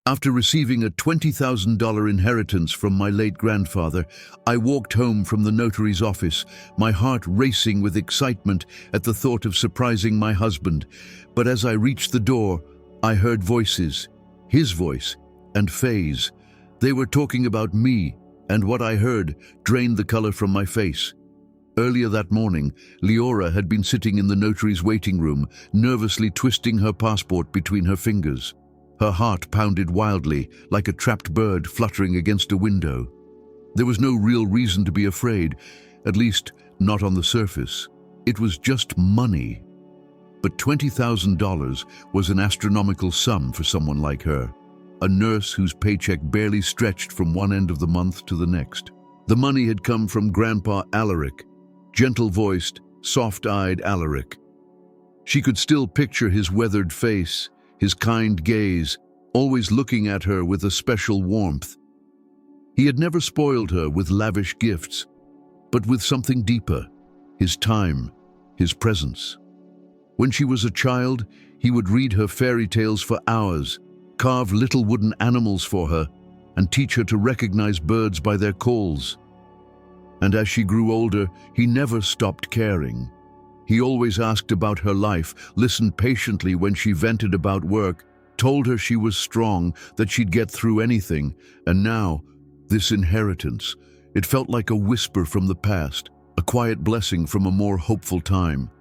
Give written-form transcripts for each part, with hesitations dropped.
After receiving a $20,000 inheritance from my late grandfather, I walked home from the notary's office, my heart racing with excitement at the thought of surprising my husband. But as I reached the door, I heard voices, his voice and Faye's. They were talking about me, and what I heard drained the color from my face. Earlier that morning, Liora had been sitting in the notary's waiting room, nervously twisting her passport between her fingers. Her heart pounded wildly, like a trapped bird fluttering against a window. There was no real reason to be afraid, at least not on the surface. It was just money. But $20,000 was an astronomical sum for someone like her, a nurse whose paycheck barely stretched from one end of the month to the next. The money had come from Grandpa Alaric, gentle-voiced, soft-eyed Alaric. She could still picture his weathered face, his kind gaze, always looking at her with a special warmth. He had never spoiled her with lavish gifts, but with something deeper, his time, his presence. When she was a child, he would read her fairy tales for hours, carve little wooden animals for her, and teach her to recognize birds by their calls. And as she grew older, he never stopped caring. He always asked about her life, listened patiently when she vented about work, told her she was strong, that she'd get through anything. And now, this inheritance, it felt like a whisper from the past, a quiet blessing from a more hopeful time.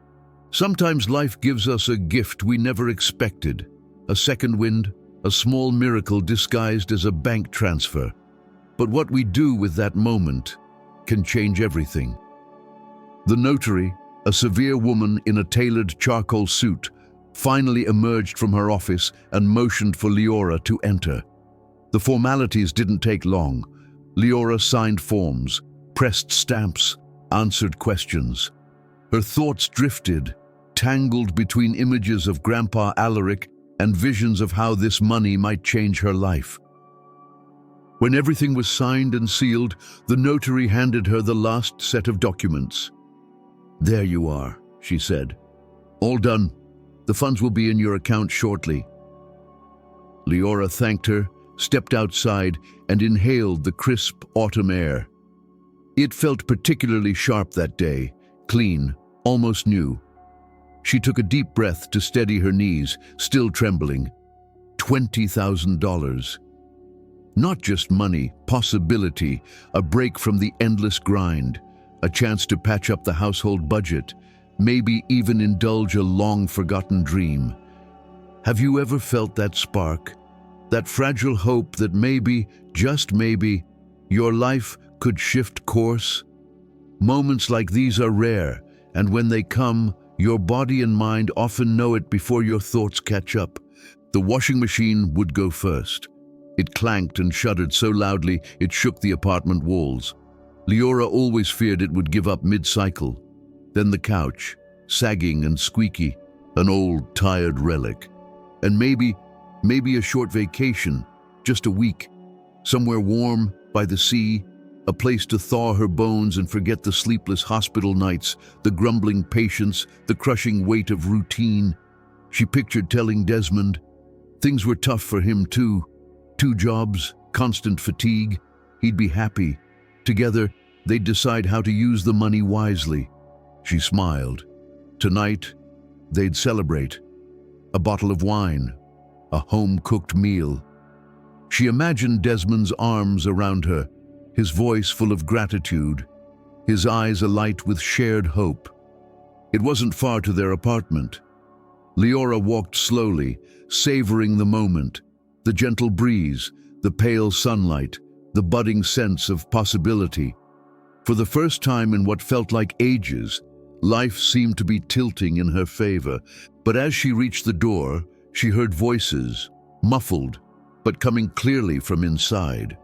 Sometimes life gives us a gift we never expected, a second wind, a small miracle disguised as a bank transfer. But what we do with that moment can change everything. The notary, a severe woman in a tailored charcoal suit, finally emerged from her office and motioned for Liora to enter. The formalities didn't take long. Liora signed forms, pressed stamps, answered questions. Her thoughts drifted, tangled between images of Grandpa Alaric and visions of how this money might change her life. When everything was signed and sealed, the notary handed her the last set of documents. "There you are," she said. "All done. The funds will be in your account shortly." Liora thanked her, stepped outside, and inhaled the crisp autumn air. It felt particularly sharp that day, clean, almost new. She took a deep breath to steady her knees, still trembling. $20,000. Not just money, possibility, a break from the endless grind, a chance to patch up the household budget, maybe even indulge a long-forgotten dream. Have you ever felt that spark? That fragile hope that maybe, just maybe, your life could shift course? Moments like these are rare, and when they come, your body and mind often know it before your thoughts catch up. The washing machine would go first. It clanked and shuddered so loudly it shook the apartment walls. Liora always feared it would give up mid-cycle. Then the couch, sagging and squeaky, an old, tired relic. And maybe a short vacation, just a week, somewhere warm, by the sea, a place to thaw her bones and forget the sleepless hospital nights, the grumbling patients, the crushing weight of routine. She pictured telling Desmond. Things were tough for him too. 2 jobs, constant fatigue. He'd be happy. Together, they'd decide how to use the money wisely. She smiled. Tonight, they'd celebrate. A bottle of wine, a home-cooked meal. She imagined Desmond's arms around her, his voice full of gratitude, his eyes alight with shared hope. It wasn't far to their apartment. Liora walked slowly, savoring the moment, the gentle breeze, the pale sunlight, the budding sense of possibility. For the first time in what felt like ages, life seemed to be tilting in her favor. But as she reached the door, she heard voices, muffled, but coming clearly from inside.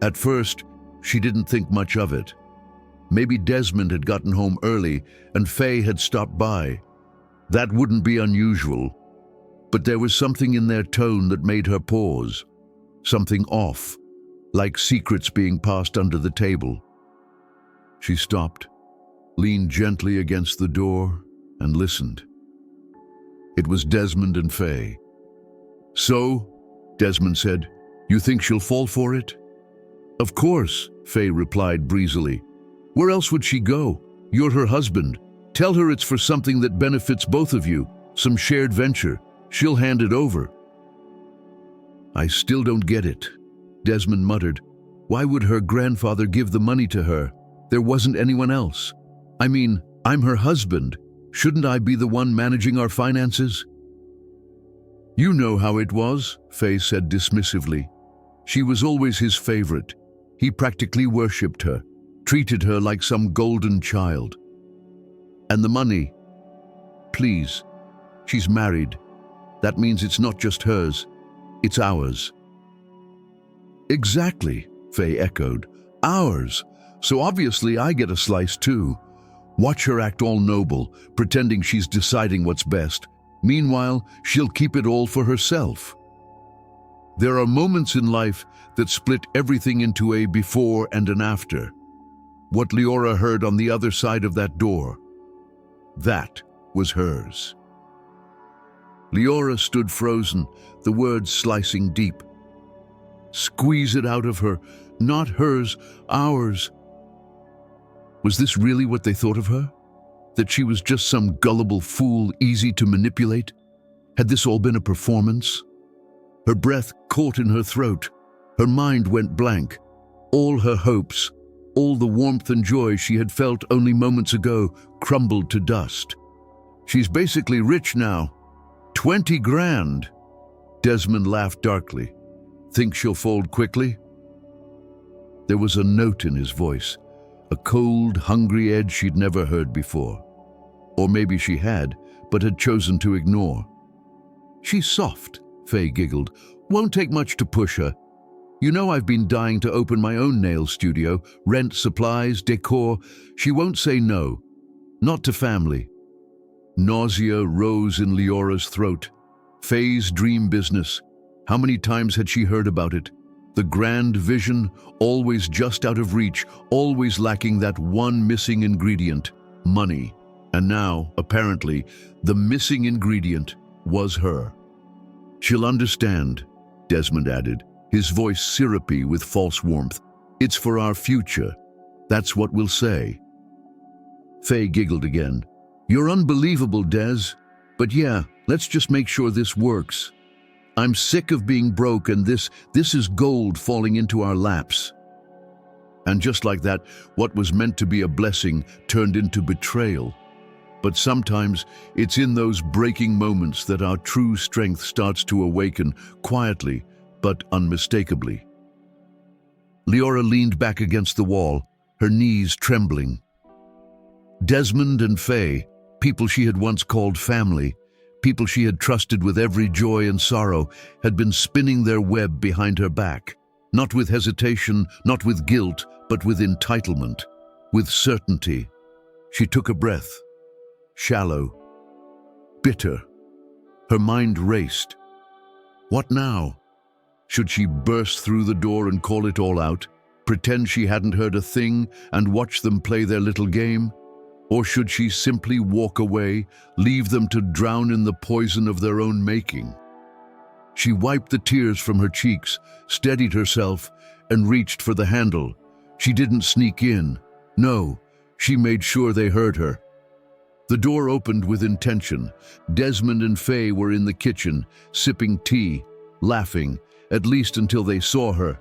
At first, she didn't think much of it. Maybe Desmond had gotten home early and Faye had stopped by. That wouldn't be unusual. But there was something in their tone that made her pause. Something off, like secrets being passed under the table. She stopped, leaned gently against the door, and listened. It was Desmond and Faye. "So, Desmond said. You think she'll fall for it? Of course, Faye replied breezily. Where else would she go? You're her husband. Tell her it's for something that benefits both of you, some shared venture. She'll hand it over. I still don't get it, Desmond muttered. Why would her grandfather give the money to her? There wasn't anyone else. I mean, I'm her husband. Shouldn't I be the one managing our finances? You know how it was, Faye said dismissively. She was always his favorite. He practically worshipped her, treated her like some golden child. And the money? Please, she's married. That means it's not just hers, it's ours. Exactly, Faye echoed. Ours. So obviously I get a slice too. Watch her act all noble, pretending she's deciding what's best. Meanwhile, she'll keep it all for herself. There are moments in life that split everything into a before and an after. What Liora heard on the other side of that door, that was hers. Liora stood frozen, the words slicing deep. Squeeze it out of her, not hers, ours. Was this really what they thought of her? That she was just some gullible fool, easy to manipulate? Had this all been a performance? Her breath caught in her throat. Her mind went blank. All her hopes, all the warmth and joy she had felt only moments ago, crumbled to dust. She's basically rich now. 20 grand. Desmond laughed darkly. Think she'll fold quickly? There was a note in his voice, a cold, hungry edge she'd never heard before. Or maybe she had, but had chosen to ignore. She's soft, Faye giggled. Won't take much to push her. You know I've been dying to open my own nail studio, rent supplies, decor. She won't say no. Not to family. Nausea rose in Liora's throat. Faye's dream business. How many times had she heard about it? The grand vision, always just out of reach, always lacking that one missing ingredient, money. And now, apparently, the missing ingredient was her. She'll understand, Desmond added, his voice syrupy with false warmth. It's for our future. That's what we'll say. Faye giggled again. You're unbelievable, Des. But yeah, let's just make sure this works. I'm sick of being broke and this is gold falling into our laps. And just like that, what was meant to be a blessing turned into betrayal. But sometimes it's in those breaking moments that our true strength starts to awaken, quietly but unmistakably. Liora leaned back against the wall, her knees trembling. Desmond and Faye, people she had once called family, people she had trusted with every joy and sorrow, had been spinning their web behind her back, not with hesitation, not with guilt, but with entitlement, with certainty. She took a breath. Shallow, bitter. Her mind raced. What now? Should she burst through the door and call it all out, pretend she hadn't heard a thing and watch them play their little game? Or should she simply walk away, leave them to drown in the poison of their own making? She wiped the tears from her cheeks, steadied herself, and reached for the handle. She didn't sneak in. No, she made sure they heard her. The door opened with intention. Desmond and Faye were in the kitchen, sipping tea, laughing, at least until they saw her.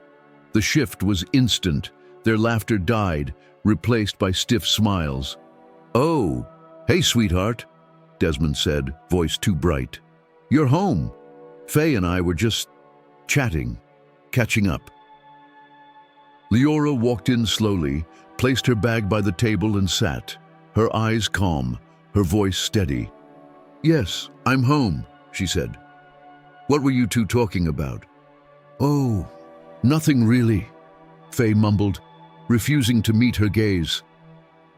The shift was instant. Their laughter died, replaced by stiff smiles. Oh, hey, sweetheart, Desmond said, voice too bright. You're home. Faye and I were just chatting, catching up. Liora walked in slowly, placed her bag by the table and sat, her eyes calm, her voice steady. Yes, I'm home, she said. What were you two talking about? Oh, nothing really, Faye mumbled, refusing to meet her gaze.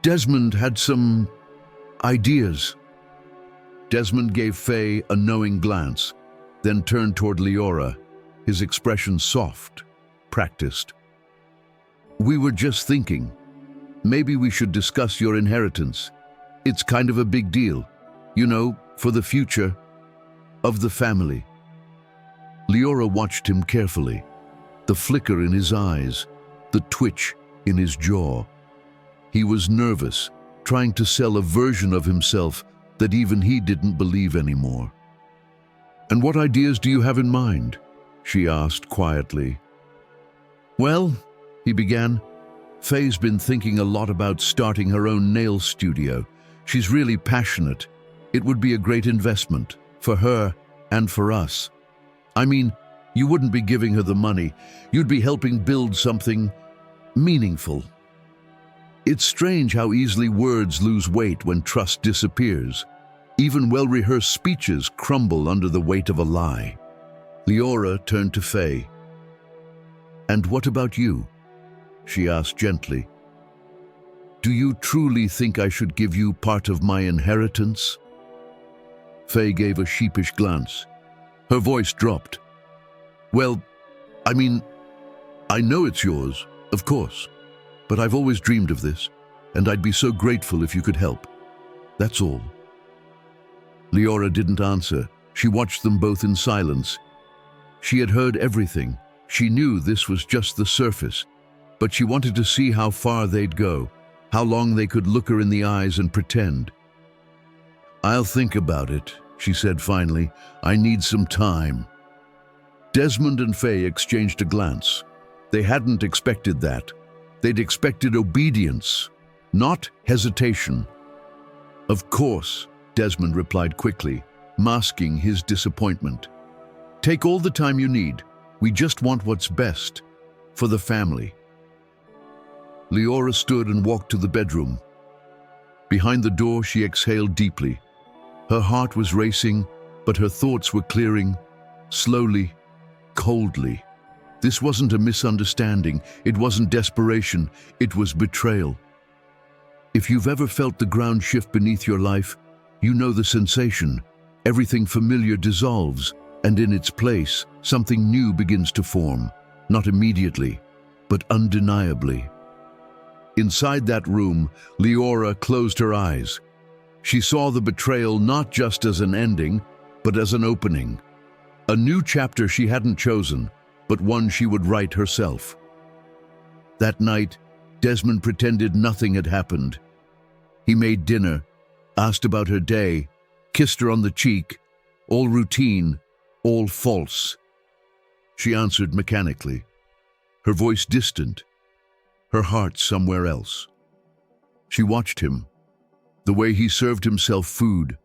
Desmond had some ideas. Desmond gave Faye a knowing glance, then turned toward Liora, his expression soft, practiced. We were just thinking, maybe we should discuss your inheritance. It's kind of a big deal, you know, for the future of the family. Liora watched him carefully, the flicker in his eyes, the twitch in his jaw. He was nervous, trying to sell a version of himself that even he didn't believe anymore. "And what ideas do you have in mind?" she asked quietly. "Well," he began, "Faye's been thinking a lot about starting her own nail studio. She's really passionate. It would be a great investment, for her and for us. I mean, you wouldn't be giving her the money. You'd be helping build something meaningful." It's strange how easily words lose weight when trust disappears. Even well-rehearsed speeches crumble under the weight of a lie. Liora turned to Faye. "And what about you?" she asked gently. "Do you truly think I should give you part of my inheritance?" Faye gave a sheepish glance. Her voice dropped. "Well, I mean, I know it's yours, of course, but I've always dreamed of this, and I'd be so grateful if you could help. That's all." Liora didn't answer. She watched them both in silence. She had heard everything. She knew this was just the surface, but she wanted to see how far they'd go, how long they could look her in the eyes and pretend. "I'll think about it," she said finally. "I need some time." Desmond and Faye exchanged a glance. They hadn't expected that. They'd expected obedience, not hesitation. "Of course," Desmond replied quickly, masking his disappointment. "Take all the time you need. We just want what's best for the family." Liora stood and walked to the bedroom. Behind the door, she exhaled deeply. Her heart was racing, but her thoughts were clearing, slowly, coldly. This wasn't a misunderstanding. It wasn't desperation. It was betrayal. If you've ever felt the ground shift beneath your life, you know the sensation. Everything familiar dissolves, and in its place, something new begins to form. Not immediately, but undeniably. Inside that room, Liora closed her eyes. She saw the betrayal not just as an ending, but as an opening. A new chapter she hadn't chosen, but one she would write herself. That night, Desmond pretended nothing had happened. He made dinner, asked about her day, kissed her on the cheek, all routine, all false. She answered mechanically, her voice distant, her heart somewhere else. She watched him, the way he served himself food,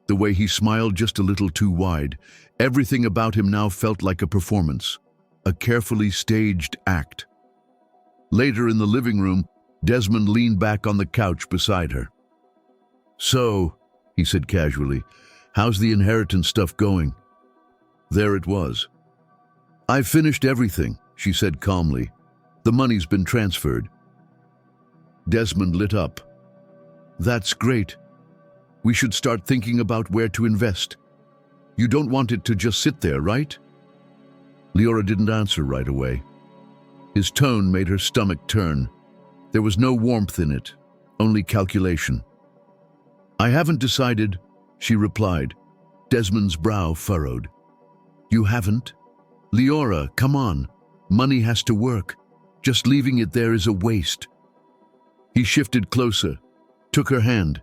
the way he smiled just a little too wide. Everything about him now felt like a performance, a carefully staged act. Later in the living room, Desmond leaned back on the couch beside her. "So," he said casually, "how's the inheritance stuff going?" There it was. "I've finished everything," she said calmly. "The money's been transferred." Desmond lit up. "That's great. We should start thinking about where to invest. You don't want it to just sit there, right?" Liora didn't answer right away. His tone made her stomach turn. There was no warmth in it, only calculation. "I haven't decided," she replied. Desmond's brow furrowed. "You haven't? Liora, come on. Money has to work. Just leaving it there is a waste." He shifted closer, took her hand.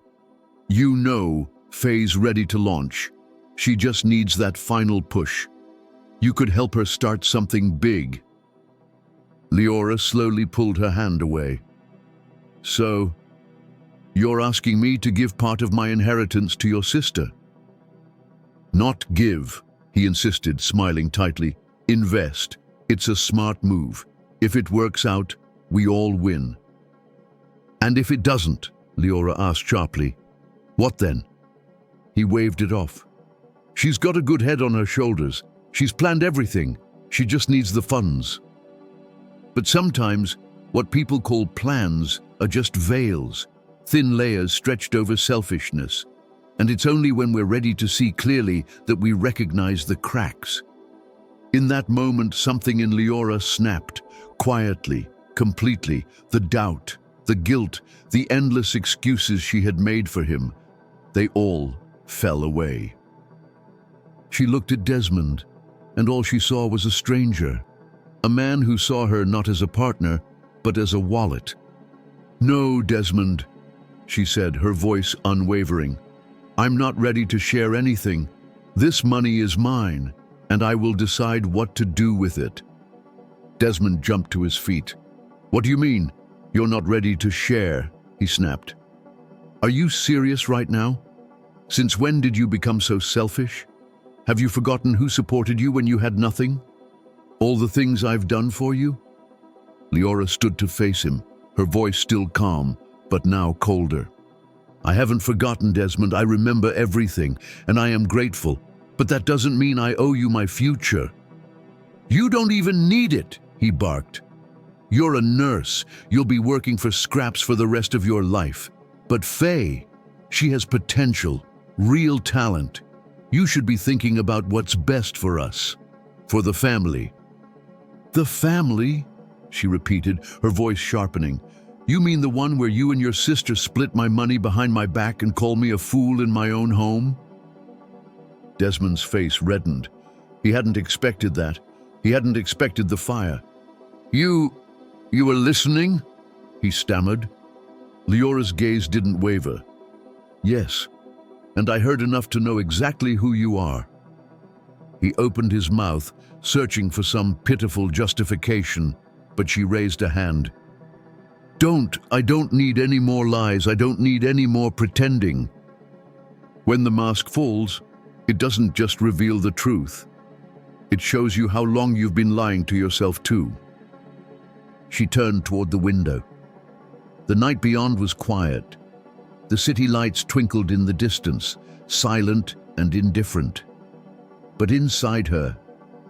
"You know Faye's ready to launch. She just needs that final push. You could help her start something big." Liora slowly pulled her hand away. "So, you're asking me to give part of my inheritance to your sister?" "Not give," he insisted, smiling tightly. "Invest. It's a smart move. If it works out, we all win." "And if it doesn't?" Liora asked sharply. "What then?" He waved it off. "She's got a good head on her shoulders. She's planned everything. She just needs the funds." But sometimes, what people call plans are just veils, thin layers stretched over selfishness. And it's only when we're ready to see clearly that we recognize the cracks. In that moment, something in Liora snapped, quietly, completely. The doubt, the guilt, the endless excuses she had made for him, they all fell away. She looked at Desmond, and all she saw was a stranger, a man who saw her not as a partner, but as a wallet. "No, Desmond," she said, her voice unwavering. "I'm not ready to share anything. This money is mine, and I will decide what to do with it." Desmond jumped to his feet. "What do you mean? You're not ready to share?" he snapped. "Are you serious right now? Since when did you become so selfish? Have you forgotten who supported you when you had nothing? All the things I've done for you?" Liora stood to face him, her voice still calm, but now colder. "I haven't forgotten, Desmond. I remember everything, and I am grateful. But that doesn't mean I owe you my future." "You don't even need it," he barked. "You're a nurse. You'll be working for scraps for the rest of your life. But Faye, she has potential, real talent. You should be thinking about what's best for us, for the family." "The family?" she repeated, her voice sharpening. "You mean the one where you and your sister split my money behind my back and call me a fool in my own home?" Desmond's face reddened. He hadn't expected that. He hadn't expected the fire. You were listening?" he stammered. Leora's gaze didn't waver. "Yes, and I heard enough to know exactly who you are." He opened his mouth, searching for some pitiful justification, but she raised a hand. I don't need any more lies. I don't need any more pretending." When the mask falls, it doesn't just reveal the truth. It shows you how long you've been lying to yourself too. She turned toward the window. The night beyond was quiet. The city lights twinkled in the distance, silent and indifferent. But inside her,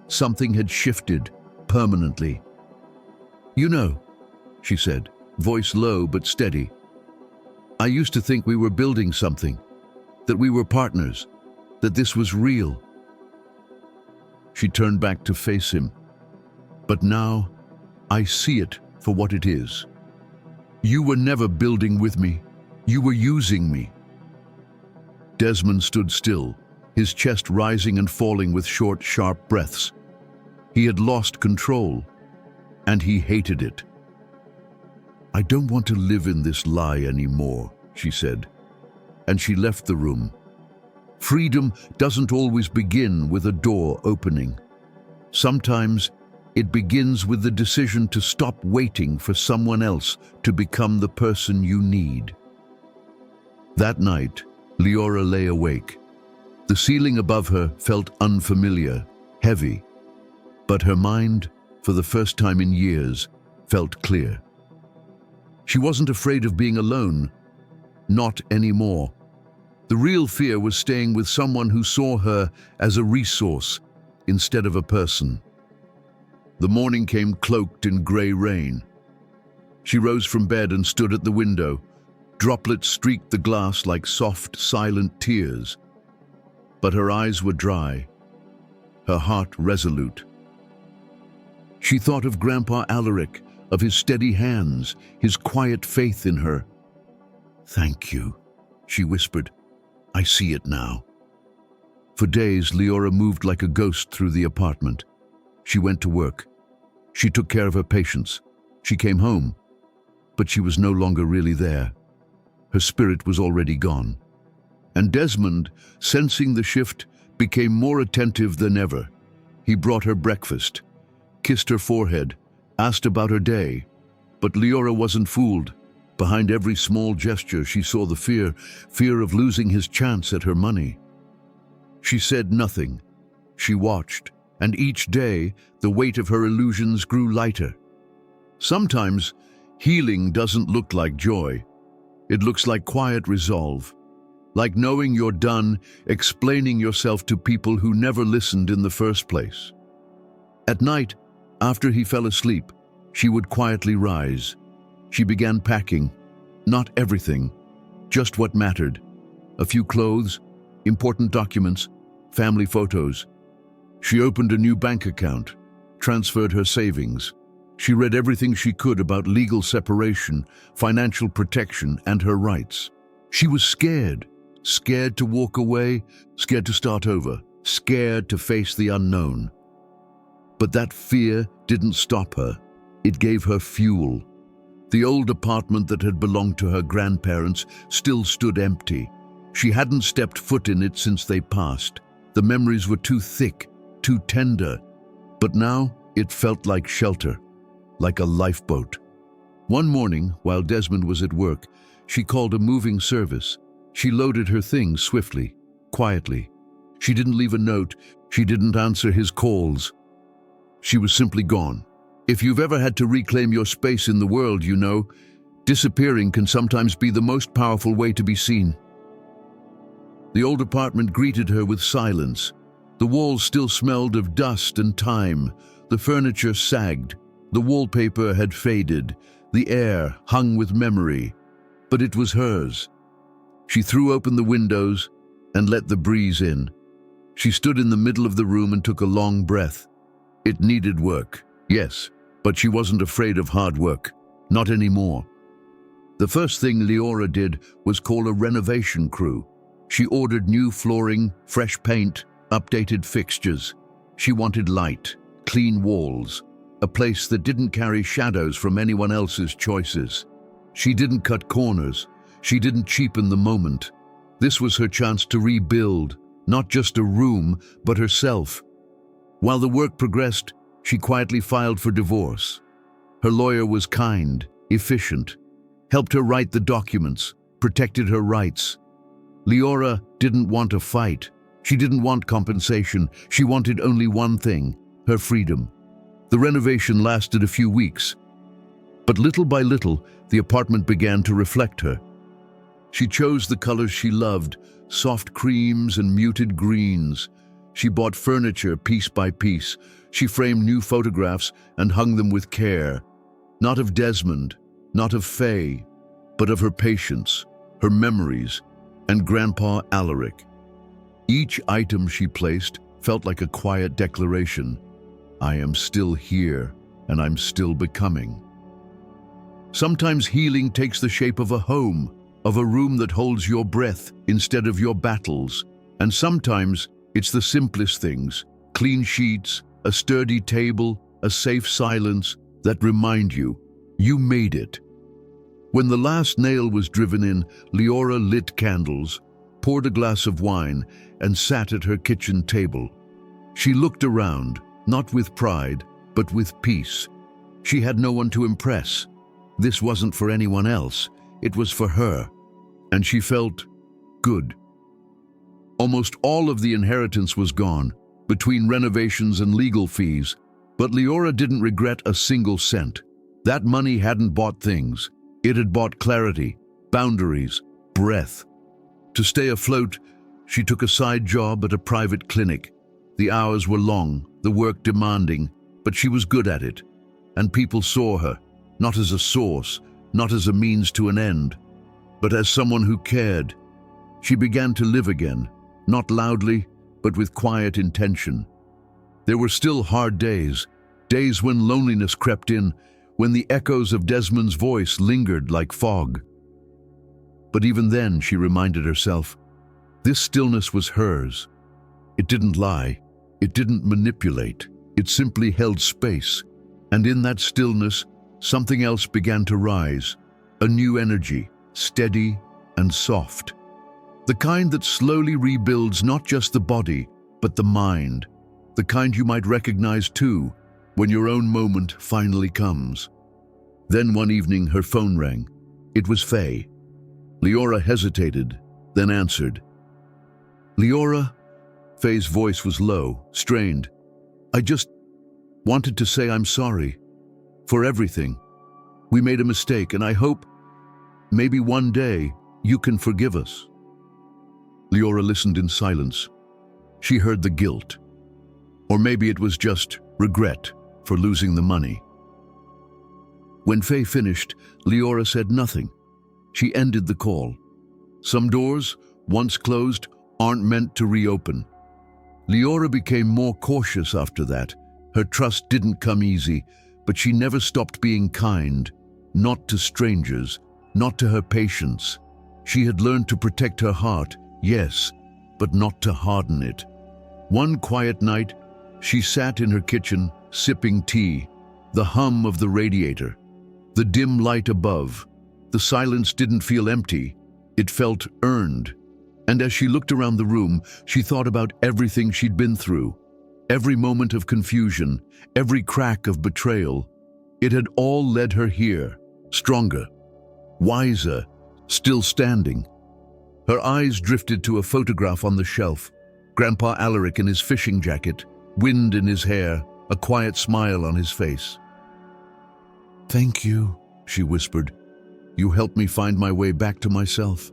something had shifted permanently. "You know," she said, voice low but steady, "I used to think we were building something, that we were partners, that this was real." She turned back to face him. "But now, I see it for what it is. You were never building with me. You were using me." Desmond stood still, his chest rising and falling with short, sharp breaths. He had lost control, and he hated it. "I don't want to live in this lie anymore," she said, and she left the room. Freedom doesn't always begin with a door opening. Sometimes it begins with the decision to stop waiting for someone else to become the person you need. That night, Liora lay awake. The ceiling above her felt unfamiliar, heavy, but her mind, for the first time in years, felt clear. She wasn't afraid of being alone. Not anymore. The real fear was staying with someone who saw her as a resource instead of a person. The morning came cloaked in grey rain. She rose from bed and stood at the window. Droplets streaked the glass like soft, silent tears. But her eyes were dry, her heart resolute. She thought of Grandpa Alaric, of his steady hands, his quiet faith in her. "Thank you," she whispered. "I see it now." For days, Liora moved like a ghost through the apartment. She went to work. She took care of her patients. She came home, but she was no longer really there. Her spirit was already gone. And Desmond, sensing the shift, became more attentive than ever. He brought her breakfast, kissed her forehead, asked about her day. But Liora wasn't fooled. Behind every small gesture, she saw the fear of losing his chance at her money. She said nothing. She watched, and each day, the weight of her illusions grew lighter. Sometimes, healing doesn't look like joy. It looks like quiet resolve, like knowing you're done explaining yourself to people who never listened in the first place. At night, after he fell asleep, she would quietly rise. She began packing, not everything, just what mattered. A few clothes, important documents, family photos. She opened a new bank account, transferred her savings. She read everything she could about legal separation, financial protection, and her rights. She was scared to walk away, scared to start over, scared to face the unknown. But that fear didn't stop her. It gave her fuel. The old apartment that had belonged to her grandparents still stood empty. She hadn't stepped foot in it since they passed. The memories were too thick, too tender. But now it felt like shelter, like a lifeboat. One morning, while Desmond was at work, she called a moving service. She loaded her things swiftly, quietly. She didn't leave a note. She didn't answer his calls. She was simply gone. If you've ever had to reclaim your space in the world, you know, disappearing can sometimes be the most powerful way to be seen. The old apartment greeted her with silence. The walls still smelled of dust and time. The furniture sagged. The wallpaper had faded. The air hung with memory. But it was hers. She threw open the windows and let the breeze in. She stood in the middle of the room and took a long breath. It needed work, yes, but she wasn't afraid of hard work. Not anymore. The first thing Liora did was call a renovation crew. She ordered new flooring, fresh paint, updated fixtures. She wanted light, clean walls, a place that didn't carry shadows from anyone else's choices. She didn't cut corners. She didn't cheapen the moment. This was her chance to rebuild, not just a room, but herself. While the work progressed, she quietly filed for divorce. Her lawyer was kind, efficient, helped her write the documents, protected her rights. Liora didn't want a fight. She didn't want compensation. She wanted only one thing, her freedom. The renovation lasted a few weeks, but little by little, the apartment began to reflect her. She chose the colors she loved, soft creams and muted greens. She bought furniture piece by piece. She framed new photographs and hung them with care. Not of Desmond, not of Faye, but of her patience, her memories, and Grandpa Alaric. Each item she placed felt like a quiet declaration. I am still here, and I'm still becoming. Sometimes healing takes the shape of a home, of a room that holds your breath instead of your battles. And sometimes it's the simplest things, clean sheets, a sturdy table, a safe silence that remind you, you made it. When the last nail was driven in, Liora lit candles, poured a glass of wine, and sat at her kitchen table. She looked around, not with pride, but with peace. She had no one to impress. This wasn't for anyone else. It was for her. And she felt good. Almost all of the inheritance was gone, between renovations and legal fees, but Liora didn't regret a single cent. That money hadn't bought things. It had bought clarity, boundaries, breath. To stay afloat, she took a side job at a private clinic. The hours were long, the work demanding, but she was good at it. And people saw her, not as a source, not as a means to an end, but as someone who cared. She began to live again, not loudly, but with quiet intention. There were still hard days, days when loneliness crept in, when the echoes of Desmond's voice lingered like fog. But even then, she reminded herself, this stillness was hers. It didn't lie, it didn't manipulate, it simply held space. And in that stillness, something else began to rise, a new energy, steady and soft. The kind that slowly rebuilds not just the body, but the mind. The kind you might recognize too, when your own moment finally comes. Then one evening her phone rang. It was Faye. Liora hesitated, then answered. Liora? Faye's voice was low, strained. I just wanted to say I'm sorry. For everything. We made a mistake, and I hope maybe one day you can forgive us. Liora listened in silence. She heard the guilt. Or maybe it was just regret for losing the money. When Faye finished, Liora said nothing. She ended the call. Some doors, once closed, aren't meant to reopen. Liora became more cautious after that. Her trust didn't come easy, but she never stopped being kind, not to strangers, not to her patients. She had learned to protect her heart, yes, but not to harden it. One quiet night, She sat in her kitchen, sipping tea, the hum of the radiator, the dim light above. The silence didn't feel empty, it felt earned. And as she looked around the room, she thought about everything she'd been through, every moment of confusion, every crack of betrayal. It had all led her here, stronger, wiser, still standing. Her eyes drifted to a photograph on the shelf. Grandpa Alaric in his fishing jacket, wind in his hair, a quiet smile on his face. "Thank you," she whispered. "You helped me find my way back to myself."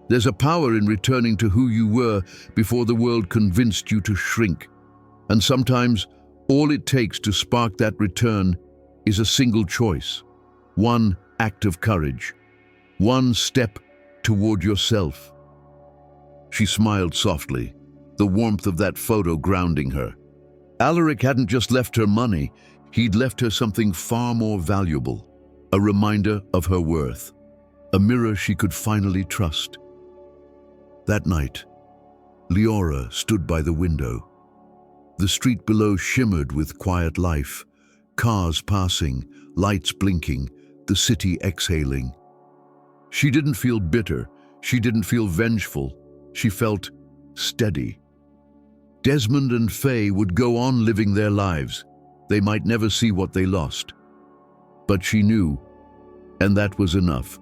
There's a power in returning to who you were before the world convinced you to shrink. And sometimes all it takes to spark that return is a single choice, one act of courage, one step toward yourself. She smiled softly, the warmth of that photo grounding her. Alaric hadn't just left her money, he'd left her something far more valuable, a reminder of her worth, a mirror she could finally trust. That night, Liora stood by the window. The street below shimmered with quiet life, cars passing, lights blinking, the city exhaling. She didn't feel bitter, she didn't feel vengeful, she felt steady. Desmond and Faye would go on living their lives. They might never see what they lost. But she knew, and that was enough.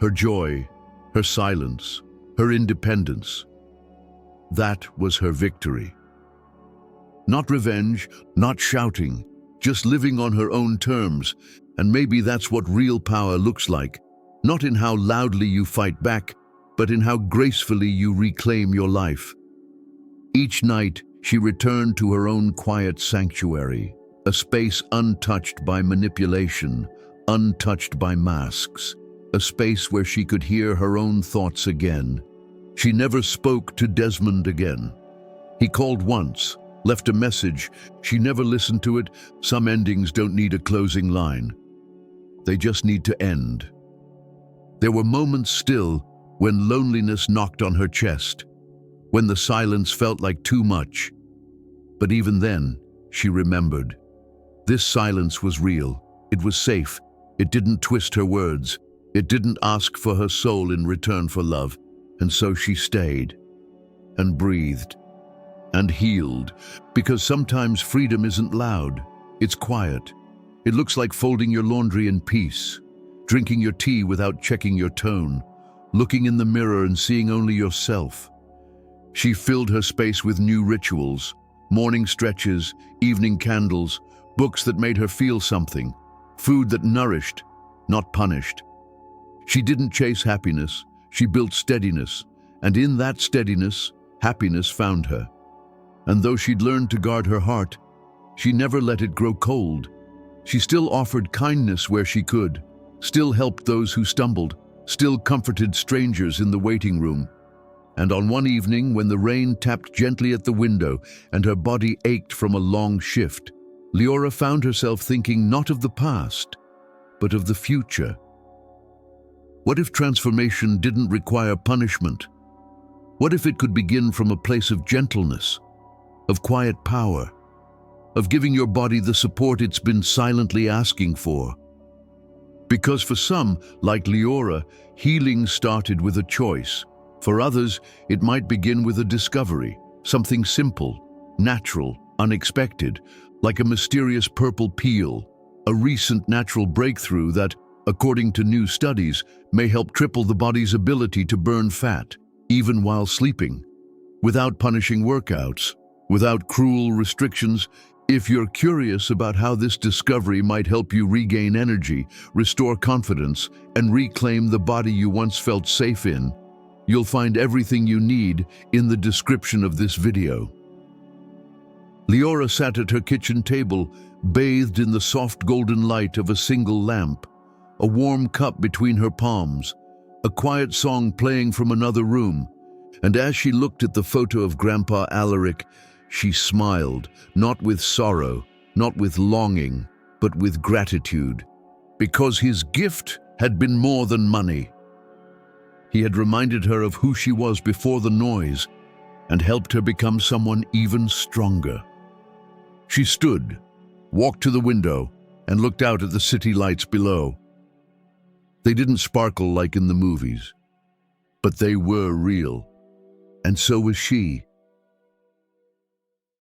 Her joy, her silence, her independence. That was her victory. Not revenge, not shouting, just living on her own terms. And maybe that's what real power looks like. Not in how loudly you fight back, but in how gracefully you reclaim your life. Each night, she returned to her own quiet sanctuary, a space untouched by manipulation, untouched by masks, a space where she could hear her own thoughts again. She never spoke to Desmond again. He called once, left a message. She never listened to it. Some endings don't need a closing line. They just need to end. There were moments still when loneliness knocked on her chest, when the silence felt like too much. But even then, she remembered. This silence was real. It was safe. It didn't twist her words. It didn't ask for her soul in return for love. And so she stayed, and breathed, and healed, because sometimes freedom isn't loud, it's quiet. It looks like folding your laundry in peace, drinking your tea without checking your tone, looking in the mirror and seeing only yourself. She filled her space with new rituals, morning stretches, evening candles, books that made her feel something, food that nourished, not punished. She didn't chase happiness. She built steadiness, and in that steadiness, happiness found her. And though she'd learned to guard her heart, she never let it grow cold. She still offered kindness where she could, still helped those who stumbled, still comforted strangers in the waiting room. And on one evening, when the rain tapped gently at the window and her body ached from a long shift, Liora found herself thinking not of the past, but of the future. What if transformation didn't require punishment? What if it could begin from a place of gentleness, of quiet power, of giving your body the support it's been silently asking for? Because for some, like Liora, healing started with a choice. For others, it might begin with a discovery, something simple, natural, unexpected, like a mysterious purple peel, a recent natural breakthrough that, according to new studies, may help triple the body's ability to burn fat, even while sleeping, without punishing workouts, without cruel restrictions. If you're curious about how this discovery might help you regain energy, restore confidence, and reclaim the body you once felt safe in, you'll find everything you need in the description of this video. Liora sat at her kitchen table, bathed in the soft golden light of a single lamp, a warm cup between her palms, a quiet song playing from another room. And as she looked at the photo of Grandpa Alaric, she smiled, not with sorrow, not with longing, but with gratitude, because his gift had been more than money. He had reminded her of who she was before the noise and helped her become someone even stronger. She stood, walked to the window, and looked out at the city lights below. They didn't sparkle like in the movies, but they were real. And so was she.